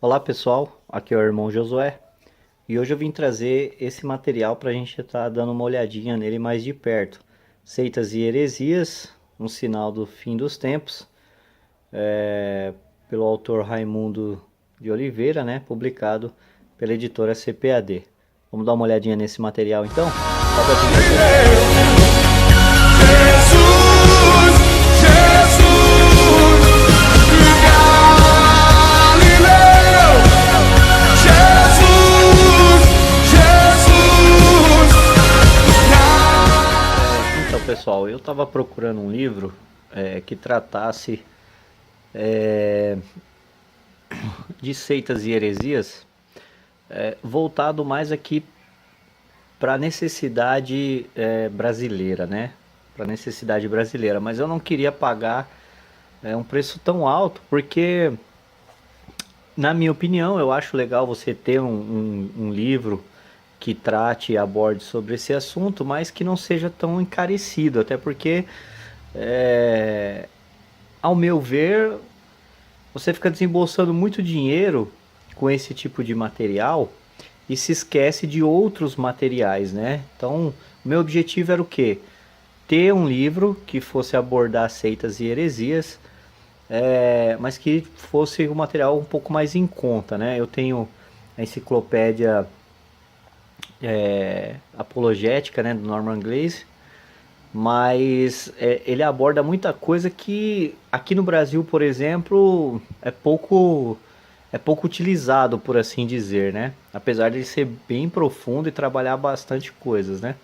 Olá pessoal, aqui é o irmão Josué e hoje eu vim trazer esse material para a gente estar dando uma olhadinha nele mais de perto. Seitas e heresias, um sinal do fim dos tempos, pelo autor Raimundo de Oliveira, né, publicado pela editora CPAD. Vamos dar uma olhadinha nesse material então? Sobe a vinheta. Então pessoal, eu estava procurando um livro que tratasse de seitas e heresias, voltado mais aqui para a necessidade brasileira, né? Para necessidade brasileira, mas eu não queria pagar um preço tão alto, porque, na minha opinião, eu acho legal você ter um livro que trate e aborde sobre esse assunto, mas que não seja tão encarecido, até porque, ao meu ver, você fica desembolsando muito dinheiro com esse tipo de material e se esquece de outros materiais, né? Então, o meu objetivo era o quê? Ter um livro que fosse abordar seitas e heresias, mas que fosse um material um pouco mais em conta, né? Eu tenho a enciclopédia apologética, né, do Norman Glaze, mas ele aborda muita coisa que aqui no Brasil, por exemplo, é pouco utilizado, por assim dizer, né? Apesar de ele ser bem profundo e trabalhar bastante coisas, né?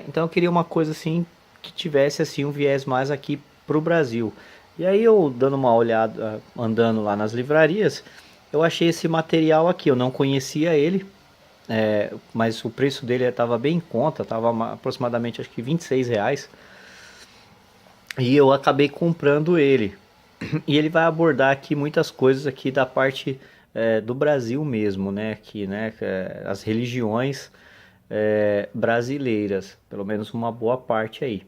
Então eu queria uma coisa assim que tivesse assim um viés mais aqui pro Brasil. E aí eu dando uma olhada, andando lá nas livrarias, eu achei esse material aqui. Eu não conhecia ele, mas o preço dele estava bem em conta, estava aproximadamente acho que R$ 26. E eu acabei comprando ele. E ele vai abordar aqui muitas coisas aqui da parte do Brasil mesmo, né? Aqui, né? As religiões brasileiras, pelo menos uma boa parte aí.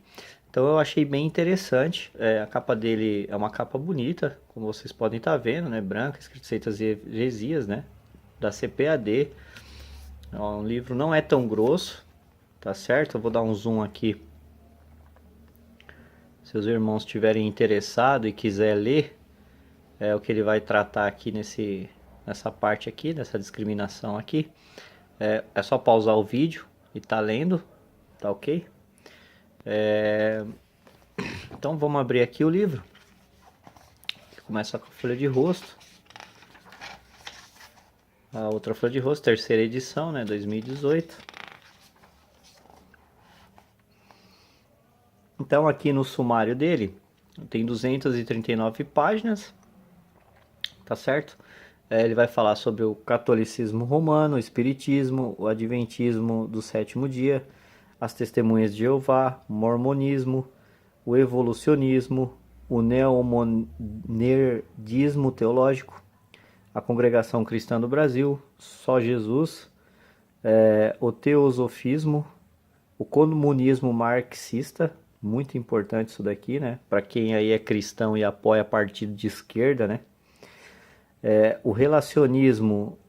Então eu achei bem interessante. A capa dele é uma capa bonita, como vocês podem estar vendo, né? Branca, escrito Seitas e Heresias, né? Da CPAD. O livro não é tão grosso, tá certo? Eu vou dar um zoom aqui. Se os irmãos estiverem interessados e quiser ler, o que ele vai tratar aqui nessa parte aqui, nessa discriminação aqui. É só pausar o vídeo e tá lendo, tá ok? Então vamos abrir aqui o livro. Começa com a folha de rosto. A outra folha de rosto, terceira edição, né, 2018. Então aqui no sumário dele tem 239 páginas, tá certo? Ele vai falar sobre o catolicismo romano, o espiritismo, o adventismo do sétimo dia, as testemunhas de Jeová, o mormonismo, o evolucionismo, o neomonerdismo teológico, a Congregação Cristã do Brasil, Só Jesus, o teosofismo, o comunismo marxista, muito importante isso daqui, né? Para quem aí é cristão e apoia partido de esquerda, né? O relacionismo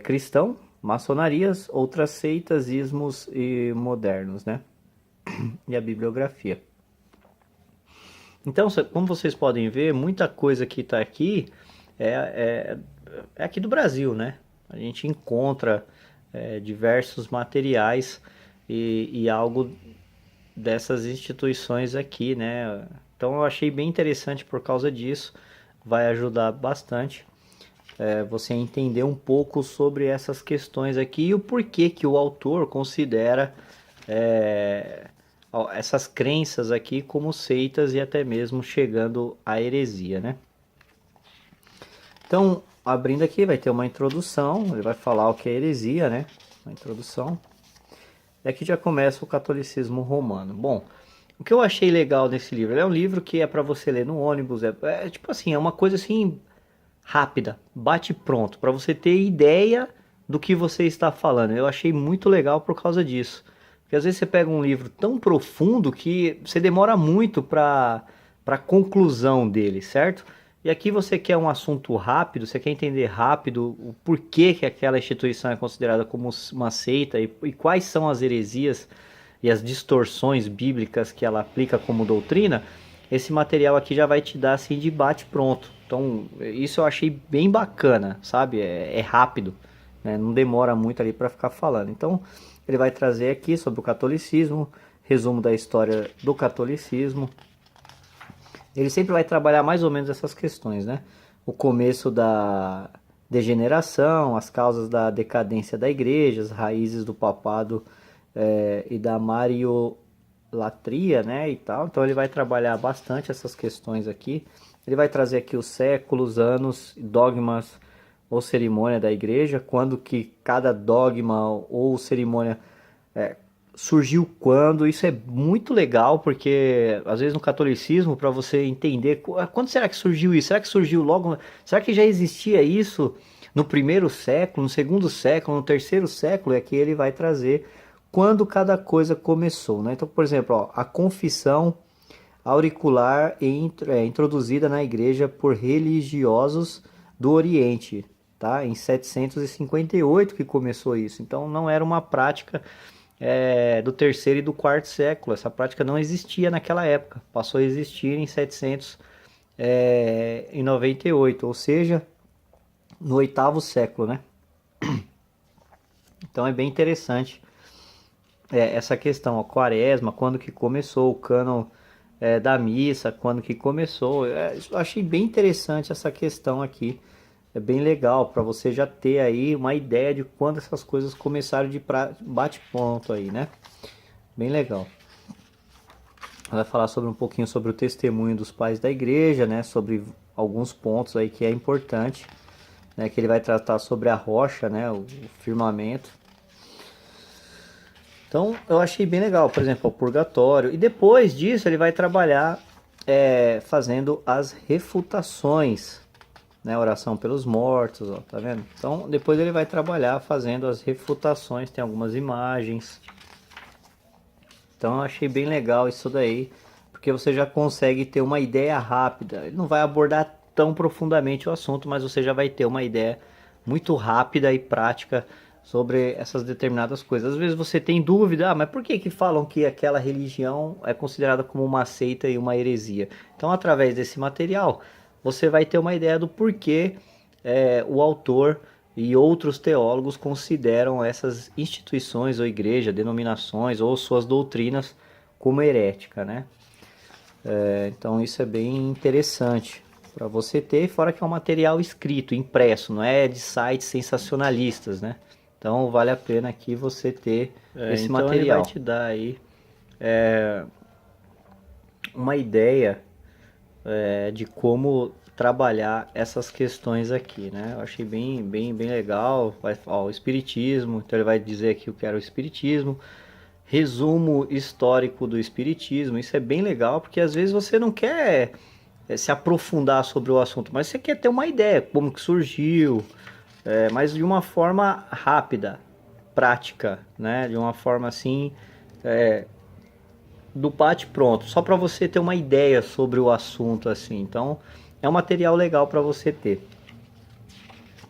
cristão, maçonarias, outras seitas, ismos e modernos, né? E a bibliografia. Então, como vocês podem ver, muita coisa que está aqui é aqui do Brasil, né? A gente encontra diversos materiais e algo dessas instituições aqui, né? Então eu achei bem interessante por causa disso, vai ajudar bastante você entender um pouco sobre essas questões aqui e o porquê que o autor considera essas crenças aqui como seitas e até mesmo chegando à heresia, né? Então, abrindo aqui, vai ter uma introdução, ele vai falar o que é heresia, né? Uma introdução. E aqui já começa o catolicismo romano. Bom, o que eu achei legal nesse livro, ele é um livro que é para você ler no ônibus, tipo assim, é uma coisa assim rápida, bate pronto, para você ter ideia do que você está falando. Eu achei muito legal por causa disso. Porque às vezes você pega um livro tão profundo que você demora muito para a conclusão dele, certo? E aqui você quer um assunto rápido, você quer entender rápido o porquê que aquela instituição é considerada como uma seita e quais são as heresias e as distorções bíblicas que ela aplica como doutrina, esse material aqui já vai te dar assim de bate pronto. Então, isso eu achei bem bacana, sabe? É rápido, né? Não demora muito ali para ficar falando. Então, ele vai trazer aqui sobre o catolicismo, resumo da história do catolicismo. Ele sempre vai trabalhar mais ou menos essas questões, né? O começo da degeneração, as causas da decadência da igreja, as raízes do papado e da mariolatria, né, e tal. Então ele vai trabalhar bastante essas questões aqui. Ele vai trazer aqui os séculos, anos, dogmas ou cerimônia da igreja, quando que cada dogma ou cerimônia surgiu quando. Isso é muito legal, porque às vezes no catolicismo, para você entender quando será que surgiu isso, será que surgiu logo, será que já existia isso no primeiro século, no segundo século, no terceiro século? É que ele vai trazer quando cada coisa começou, né? Então, por exemplo, ó, a confissão auricular é introduzida na igreja por religiosos do Oriente, tá? Em 758 que começou isso. Então não era uma prática do terceiro e do quarto século. Essa prática não existia naquela época. Passou a existir em 798, ou seja, no oitavo século, né? Então é bem interessante essa questão, a quaresma, quando que começou, o cânon da missa, quando que começou. Eu achei bem interessante essa questão aqui. É bem legal para você já ter aí uma ideia de quando essas coisas começaram de bate-ponto aí, né? Bem legal. Vai falar sobre um pouquinho sobre o testemunho dos pais da igreja, né? Sobre alguns pontos aí que é importante, né? Que ele vai tratar sobre a rocha, né? O firmamento. Então eu achei bem legal, por exemplo, o purgatório. E depois disso ele vai trabalhar fazendo as refutações, né? Oração pelos mortos, ó, tá vendo? Então depois ele vai trabalhar fazendo as refutações, tem algumas imagens. Então eu achei bem legal isso daí, porque você já consegue ter uma ideia rápida. Ele não vai abordar tão profundamente o assunto, mas você já vai ter uma ideia muito rápida e prática sobre essas determinadas coisas. Às vezes você tem dúvida, mas por que que falam que aquela religião é considerada como uma seita e uma heresia? Então, através desse material, você vai ter uma ideia do porquê o autor e outros teólogos consideram essas instituições ou igreja, denominações ou suas doutrinas como herética, né? Então isso é bem interessante para você ter, fora que é um material escrito, impresso, não é de sites sensacionalistas, né? Então vale a pena aqui você ter esse então material. Ele vai te dar aí uma ideia de como trabalhar essas questões aqui, né? Eu achei bem legal. O espiritismo, então ele vai dizer aqui o que era o espiritismo, resumo histórico do espiritismo. Isso é bem legal porque às vezes você não quer se aprofundar sobre o assunto, mas você quer ter uma ideia como que surgiu, mas de uma forma rápida, prática, né? De uma forma assim do bate pronto, só para você ter uma ideia sobre o assunto assim. Então é um material legal para você ter,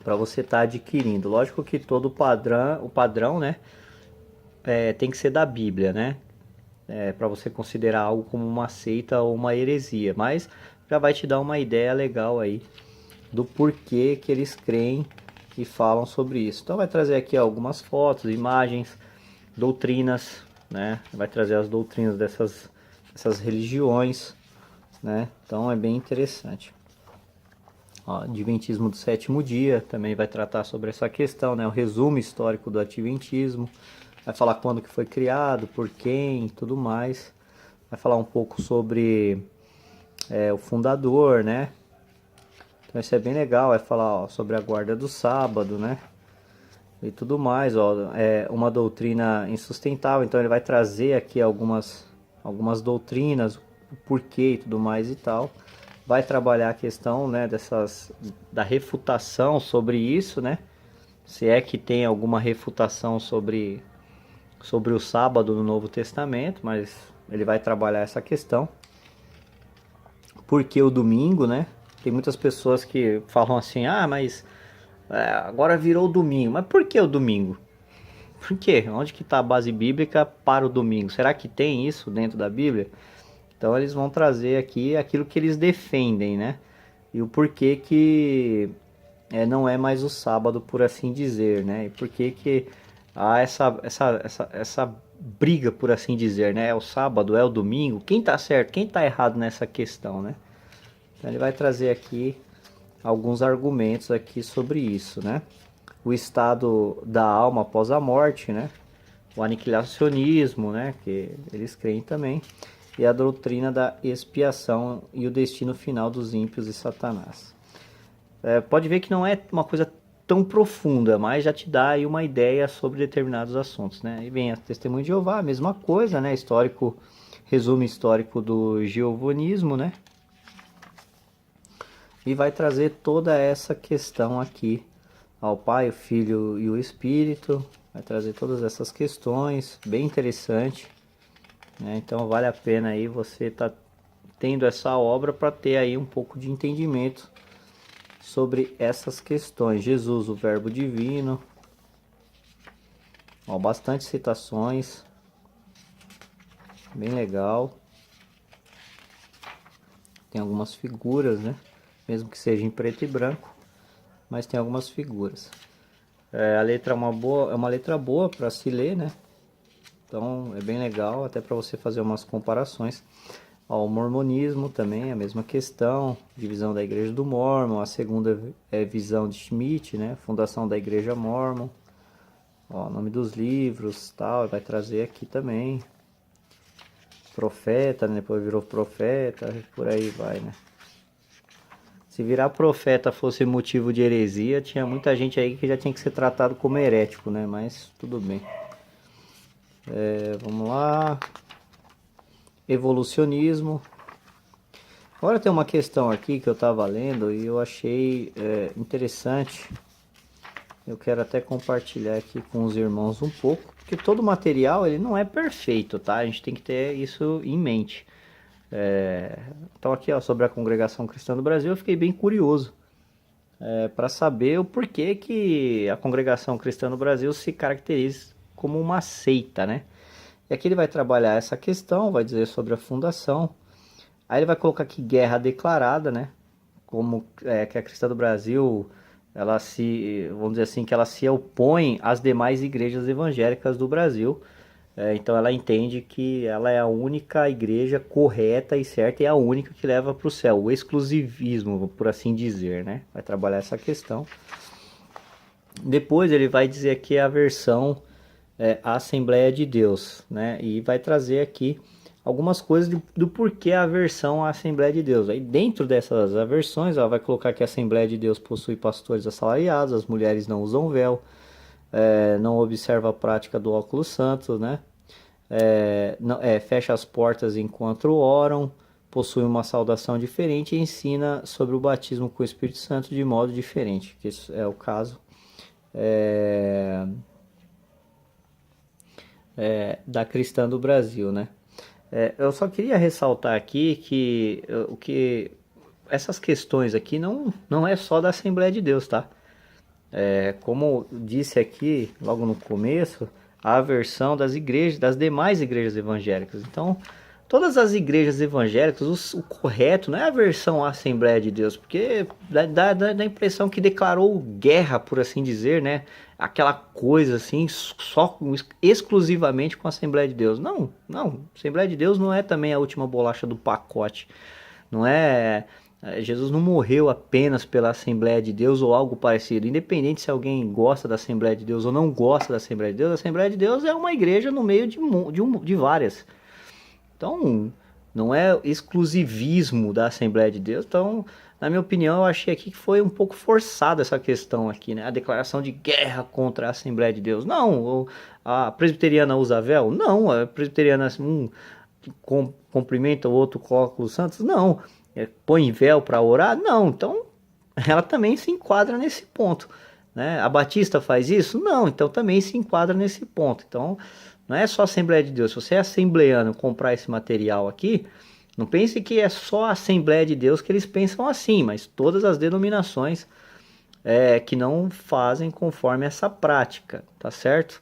para você estar adquirindo. Lógico que todo o padrão, né, tem que ser da Bíblia, né, para você considerar algo como uma seita ou uma heresia, mas já vai te dar uma ideia legal aí do porquê que eles creem e falam sobre isso. Então vai trazer aqui algumas fotos, imagens, doutrinas, né, vai trazer as doutrinas dessas religiões, né, então é bem interessante. Ó, Adventismo do sétimo dia também vai tratar sobre essa questão, né? O resumo histórico do Adventismo. Vai falar quando que foi criado, por quem e tudo mais. Vai falar um pouco sobre o fundador, né? Então isso é bem legal. Vai falar sobre a guarda do sábado, né? E tudo mais. Ó, uma doutrina insustentável. Então ele vai trazer aqui algumas doutrinas, o porquê e tudo mais e tal. Vai trabalhar a questão, né, da refutação sobre isso, né? Se é que tem alguma refutação sobre o sábado no Novo Testamento, mas ele vai trabalhar essa questão. Por que o domingo, né? Tem muitas pessoas que falam assim, ah, mas agora virou domingo. Mas por que o domingo? Por quê? Onde que está a base bíblica para o domingo? Será que tem isso dentro da Bíblia? Então eles vão trazer aqui aquilo que eles defendem, né? E o porquê que não é mais o sábado, por assim dizer, né? E porquê que há essa briga, por assim dizer, né? É o sábado, é o domingo? Quem tá certo, quem tá errado nessa questão, né? Então ele vai trazer aqui alguns argumentos aqui sobre isso, né? O estado da alma após a morte, né? O aniquilacionismo, né? Que eles creem também. E a doutrina da expiação e o destino final dos ímpios e Satanás. Pode ver que não é uma coisa tão profunda, mas já te dá aí uma ideia sobre determinados assuntos, né? E vem a Testemunho de Jeová, a mesma coisa, né? Histórico, resumo histórico do jeovanismo, né? E vai trazer toda essa questão aqui ao Pai, o Filho e o Espírito. Vai trazer todas essas questões, bem interessante, né? Então vale a pena aí você tá tendo essa obra para ter aí um pouco de entendimento sobre essas questões. Jesus, o Verbo Divino. Ó, bastante citações. Bem legal. Tem algumas figuras, né? Mesmo que seja em preto e branco, mas tem algumas figuras. A letra é uma letra boa para se ler, né? Então é bem legal, até para você fazer umas comparações. Ó, o mormonismo também é a mesma questão, divisão da Igreja do Mórmon, a segunda é visão de Schmidt, né? Fundação da Igreja Mórmon. Ó, nome dos livros, tal, vai trazer aqui também. Profeta, né? Depois virou profeta, por aí vai, né? Se virar profeta fosse motivo de heresia, tinha muita gente aí que já tinha que ser tratado como herético, né? Mas tudo bem. Vamos lá. Evolucionismo. Agora tem uma questão aqui que eu estava lendo e eu achei interessante. Eu quero até compartilhar aqui com os irmãos um pouco, porque todo material ele não é perfeito, tá? A gente tem que ter isso em mente. Então aqui, ó, sobre a Congregação Cristã do Brasil, eu fiquei bem curioso para saber o porquê que a Congregação Cristã do Brasil se caracteriza como uma seita, né? E aqui ele vai trabalhar essa questão, vai dizer sobre a fundação. Aí ele vai colocar aqui guerra declarada, né? Como que a Cristã do Brasil, ela se, vamos dizer assim, que ela se opõe às demais igrejas evangélicas do Brasil. Então ela entende que ela é a única igreja correta e certa e a única que leva para o céu. O exclusivismo, por assim dizer, né? Vai trabalhar essa questão. Depois ele vai dizer aqui a versão a Assembleia de Deus, né? E vai trazer aqui algumas coisas do porquê a aversão à Assembleia de Deus. Aí dentro dessas aversões, ela vai colocar que a Assembleia de Deus possui pastores assalariados, as mulheres não usam véu, não observa a prática do óculos santo, né? Fecha as portas enquanto oram, possui uma saudação diferente e ensina sobre o batismo com o Espírito Santo de modo diferente, que isso é o caso da Cristã do Brasil, né? Eu só queria ressaltar aqui que essas questões aqui não é só da Assembleia de Deus, tá? Como disse aqui logo no começo, a aversão das igrejas, das demais igrejas evangélicas. Então, todas as igrejas evangélicas, o correto não é a aversão à Assembleia de Deus, porque dá a impressão que declarou guerra, por assim dizer, né? Aquela coisa assim, só exclusivamente com a Assembleia de Deus. Não, a Assembleia de Deus não é também a última bolacha do pacote. Não é. Jesus não morreu apenas pela Assembleia de Deus ou algo parecido. Independente se alguém gosta da Assembleia de Deus ou não gosta da Assembleia de Deus, a Assembleia de Deus é uma igreja no meio de várias. Então, não é exclusivismo da Assembleia de Deus. Então, na minha opinião, eu achei aqui que foi um pouco forçada essa questão aqui, né? A declaração de guerra contra a Assembleia de Deus. Não, a presbiteriana usa véu? Não, a presbiteriana cumprimenta o outro com óculos santos? Não. Põe véu para orar? Não. Então, ela também se enquadra nesse ponto, né? A Batista faz isso? Não. Então, também se enquadra nesse ponto. Então, não é só Assembleia de Deus. Se você é assembleano comprar esse material aqui, Não pense que é só a Assembleia de Deus que eles pensam assim, mas todas as denominações que não fazem conforme essa prática, tá certo?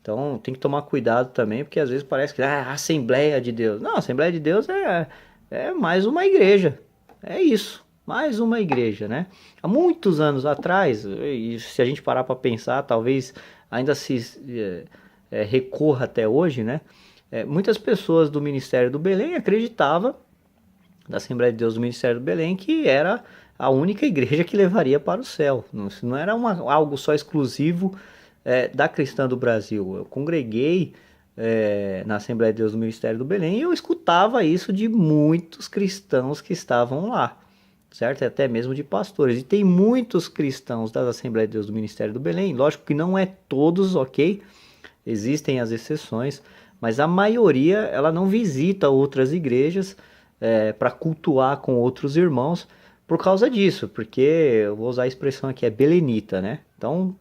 Então tem que tomar cuidado também, porque às vezes parece que a Assembleia de Deus. Não, a Assembleia de Deus é mais uma igreja. É isso, mais uma igreja, né? Há muitos anos atrás, e se a gente parar para pensar, talvez ainda se recorra até hoje, né? Muitas pessoas do Ministério do Belém acreditavam, da Assembleia de Deus do Ministério do Belém, que era a única igreja que levaria para o céu. Não era algo só exclusivo da Cristã do Brasil. Eu congreguei na Assembleia de Deus do Ministério do Belém e eu escutava isso de muitos cristãos que estavam lá, certo? E até mesmo de pastores. E tem muitos cristãos da Assembleia de Deus do Ministério do Belém, lógico que não é todos, ok? Existem as exceções, mas a maioria ela não visita outras igrejas para cultuar com outros irmãos por causa disso, porque eu vou usar a expressão aqui, é belenita, né? Então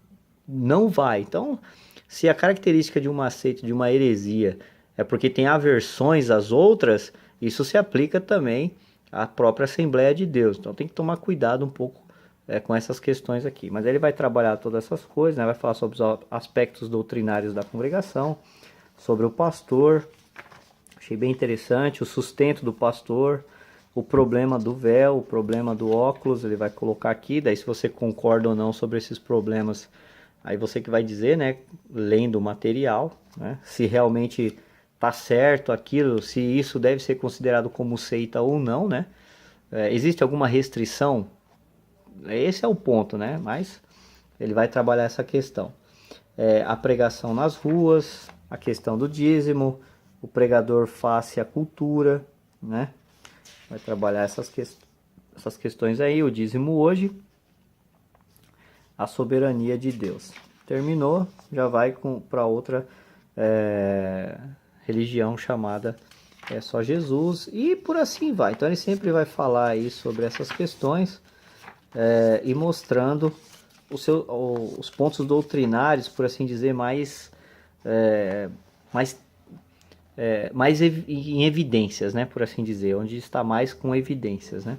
não vai. Então, se a característica de uma seita, de uma heresia, é porque tem aversões às outras, isso se aplica também à própria Assembleia de Deus. Então tem que tomar cuidado um pouco com essas questões aqui. Mas ele vai trabalhar todas essas coisas, né? Vai falar sobre os aspectos doutrinários da congregação, sobre o pastor. Achei bem interessante o sustento do pastor, o problema do véu, o problema do óculos, ele vai colocar aqui. Daí se você concorda ou não sobre esses problemas, aí você que vai dizer, né, lendo o material, né, se realmente tá certo aquilo, se isso deve ser considerado como seita ou não, né? Existe alguma restrição? Esse é o ponto, né? Mas ele vai trabalhar essa questão. A pregação nas ruas, a questão do dízimo, o pregador face à cultura, né? Vai trabalhar essas questões aí, o dízimo hoje, a soberania de Deus. Terminou, já vai para outra religião chamada só Jesus e por assim vai. Então ele sempre vai falar aí sobre essas questões e mostrando os pontos doutrinários, por assim dizer, mais em evidências, né, por assim dizer, onde está mais com evidências, né?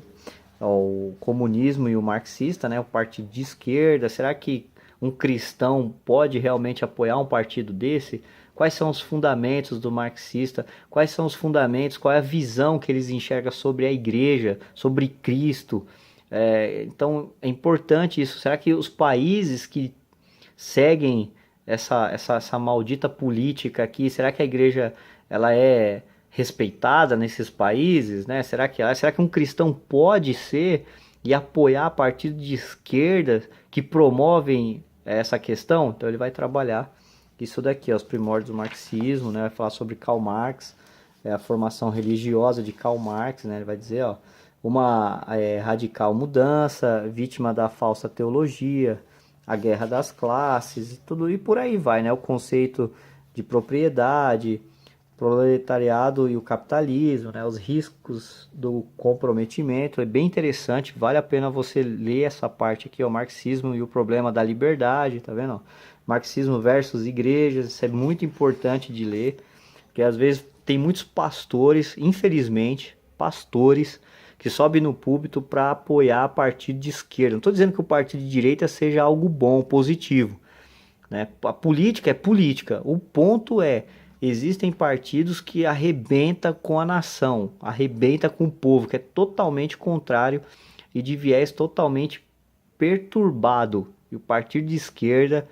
O comunismo e o marxista, né, o partido de esquerda. Será que um cristão pode realmente apoiar um partido desse? Quais são os fundamentos do marxista? Quais são os fundamentos? Qual é a visão que eles enxergam sobre a igreja, sobre Cristo? Então é importante isso. Será que os países que seguem essa maldita política aqui, será que a igreja ela é respeitada nesses países, né? Será que um cristão pode ser e apoiar partidos de esquerda que promovem essa questão? Então ele vai trabalhar isso daqui, os primórdios do marxismo, né? Vai falar sobre Karl Marx, a formação religiosa de Karl Marx, né? Ele vai dizer, ó, uma radical mudança, vítima da falsa teologia, a guerra das classes e tudo, e por aí vai, né? O conceito de propriedade, proletariado e o capitalismo, né? Os riscos do comprometimento. É bem interessante, vale a pena você ler essa parte aqui, o marxismo e o problema da liberdade, tá vendo? Marxismo versus igrejas, isso é muito importante de ler, porque às vezes tem muitos pastores, infelizmente, pastores que sobem no púlpito para apoiar partido de esquerda. Não estou dizendo que o partido de direita seja algo bom, positivo, né? A política é política. O ponto é, existem partidos que arrebentam com a nação, arrebentam com o povo, que é totalmente contrário e de viés totalmente perturbado. E o partido de esquerda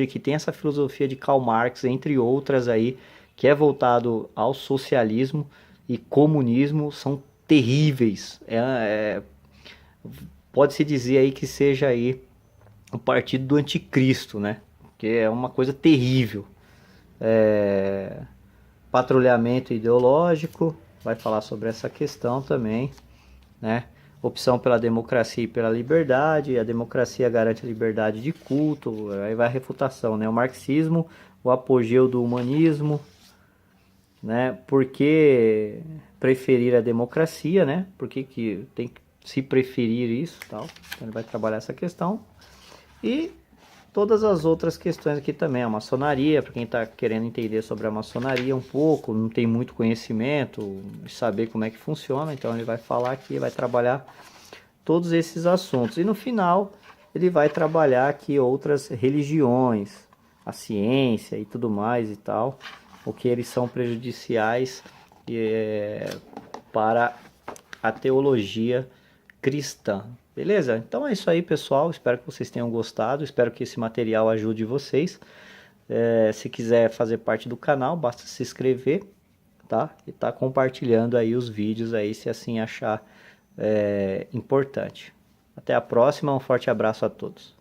que tem essa filosofia de Karl Marx, entre outras aí, que é voltado ao socialismo e comunismo, são terríveis. Pode-se dizer aí que seja aí o partido do anticristo, né? Que é uma coisa terrível. Patrulhamento ideológico, vai falar sobre essa questão também, né? Opção pela democracia e pela liberdade, a democracia garante a liberdade de culto, aí vai a refutação, né? O marxismo, o apogeu do humanismo, né? Por que preferir a democracia, né? Por que tem que se preferir isso, tal? Então ele vai trabalhar essa questão. E todas as outras questões aqui também, a maçonaria, para quem está querendo entender sobre a maçonaria um pouco, não tem muito conhecimento, saber como é que funciona, então ele vai falar aqui, vai trabalhar todos esses assuntos. E no final ele vai trabalhar aqui outras religiões, a ciência e tudo mais e tal, o que eles são prejudiciais para a teologia cristã. Beleza? Então é isso aí, pessoal. Espero que vocês tenham gostado. Espero que esse material ajude vocês. Se quiser fazer parte do canal, basta se inscrever, tá? E tá compartilhando aí os vídeos aí, se assim achar importante. Até a próxima. Um forte abraço a todos.